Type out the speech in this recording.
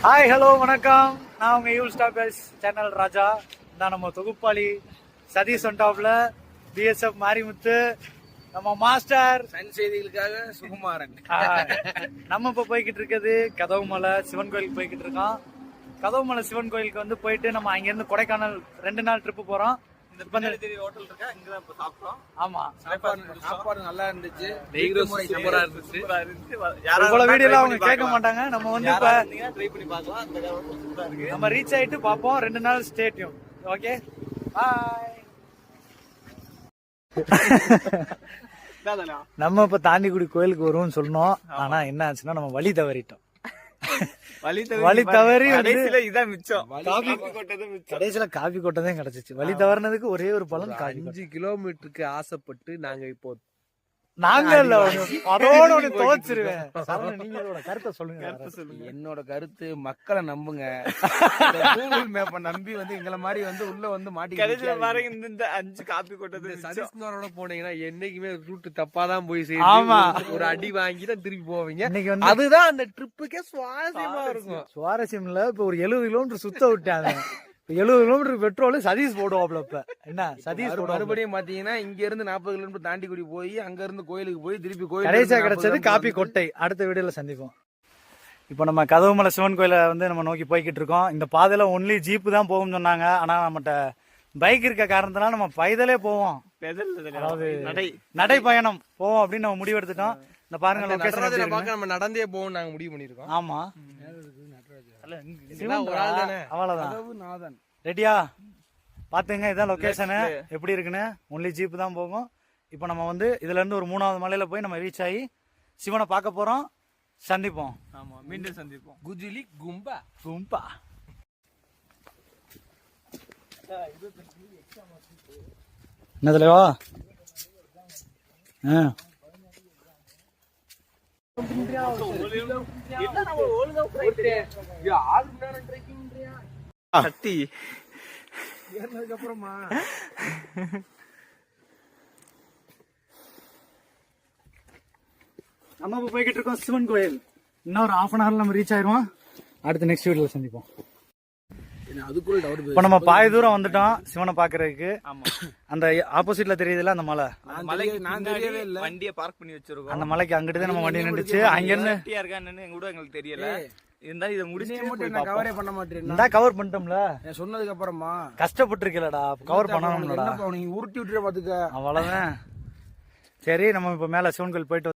Hi hello வணக்கம். நான் உங்க யூல் ஸ்டாபேஸ் சேனல் ராஜா. நான் நம்ம தொகுப்பாளி சதீஷ் ஒன்டாப்ல பிஎஸ்எஃப் மாரிமுத்து, நம்ம மாஸ்டர் சன் செய்திகளுக்காக சுகுமாரன். நம்ம இப்ப போய்கிட்டு இருக்கிறது கதவுமலை சிவன் கோயிலுக்கு போய்கிட்டு இருக்கோம். கதவுமலை சிவன் கோயிலுக்கு வந்து போயிட்டு நம்ம அங்க இருந்து கொடைக்கானல் 2 நாள் ட்ரிப்பு போறோம். ஹோட்டல் இருக்கா, இங்கதான் இப்ப சாப்பிட்டோம். ஆமா, சாப்பாடு நல்லா இருந்துச்சு. சூப்பரா இருந்துச்சு. இவ்வளவு வீடியோல அவங்க கேட்க மாட்டாங்க. நம்ம வந்து இப்ப ட்ரை பண்ணி பார்க்கலாம். அந்த நம்ம ரீச் ஆயிட்டு பாப்போம். 2 நாள் ஸ்டே டியூன். ஓகே, பாய். நம்ம இப்ப தாண்டிக்குடி கோயிலுக்கு வருவோம்னு சொன்னோம். ஆனா என்ன ஆச்சுன்னா நம்ம வழி தவறிட்டோம். வழி தவறி இதான் மிச்சம். கடைசியில காபி கொட்டதான் கிடைச்சிச்சு. வழி தவறினதுக்கு ஒரே ஒரு பலன், 5 கிலோமீட்டருக்கு ஆசைப்பட்டு நாங்க இப்போ அதோட தோச்சிருவேன். கருத்தை சொல்லுங்க. என்னோட கருத்து, மக்களை நம்புங்க. கூகுள் மேப்ப நம்பி வந்து எங்களை மாதிரி வந்து உள்ள வந்து மாட்டி இந்த 5 காப்பி கொட்டது சதீஷ்னோட போனீங்கன்னா என்னைக்குமே ரூட் தப்பாதான் போய் ஆமா, ஒரு அடி வாங்கி தான் திருப்பி போவீங்க. இன்னைக்கு வந்து அதுதான் அந்த ட்ரிப்புக்கே சுவாரஸ்யமா இருக்கும். சுவாரஸ்யம் இல்ல, இப்ப ஒரு 70 கிலோமீட்டர் சுத்த விட்டாங்க. 70 கிலோமீட்டர் பெட்ரோல் சதீஷ் போடுவாப்ல. இப்ப என்ன சதீஷ் மறுபடியும் பாத்தீங்கன்னா இங்க இருந்து 40 கிலோமீட்டர் தாண்டிக்குடி போய் அங்க இருந்து கோயிலுக்கு போய் திருப்பி கோயில் கடைசியா கிடைச்சது காப்பி கொட்டை. அடுத்த வீடியோல சந்திப்போம். இப்ப நம்ம கதவுமலை சிவன் கோயில வந்து நம்ம நோக்கி போய்கிட்டு இருக்கோம். இந்த பாதையில ஒன்லி ஜீப்பு தான் போகும்னு சொன்னாங்க. ஆனா நம்மகிட்ட பைக் இருக்க காரணத்தினால நம்ம பைதலே போவோம். அதாவது நடை பயணம் போவோம் அப்படின்னு நம்ம முடிவு எடுத்துட்டோம். இந்த பாருங்க லொகேஷன் பார்க்க நம்ம நடந்தே போவோம் நாங்க முடிவு பண்ணிருக்கோம். ஆமா, அவ்வளவுதான். ரெடியா பாத்துங்க. இதான் லொகேஷனு. எப்படி இருக்குன்னு ஒன்லி ஜீப் தான் போகும். இப்ப நம்ம வந்து இதுல இருந்து ஒரு 3வது மலையில போய் நம்ம ரீச் ஆகி சிவனை பார்க்க போறோம். சந்திப்போம். ஆமா, மீண்டும் சந்திப்போம். குஜிலி கும்பா கும்பா. என்னதுலவா அப்புறமா நம்ம இப்ப போய்கிட்டு இருக்கோம் சிவன் கோயில். இன்னொரு 1/2 hour நம்ம ரீச் ஆயிருவோம். அடுத்த நெக்ஸ்ட் வீடியோல சந்திப்போம். அதுக்குள்ள டவுட். இப்ப நம்ம பாதி தூரம் வந்துட்டோம் சிவனை பாக்குறதுக்கு. அந்த ஆப்போசிட்ல தெரியுதுல அந்த மலை, நான் தெரியவே இல்ல. வண்டியை பார்க் பண்ணி வச்சிருக்கோம். அந்த மலைக்கு அங்கிட்டு நம்ம வண்டி நின்றுச்சு. அங்க இருந்து எங்களுக்கு தெரியல. இருந்தா இதை முடிச்சு கவரே பண்ண மாட்டேன். கவர் பண்ணிட்டோம்ல சொன்னதுக்கு அப்புறமா. கஷ்டப்பட்டு இருக்கலடா, கவர் பண்ணணும்லடா. உருட்டி விட்டுற பாத்துக்க. அவ்வளவுதான். சரி, நம்ம இப்ப மேல சிவன் கோயில் போயிட்டு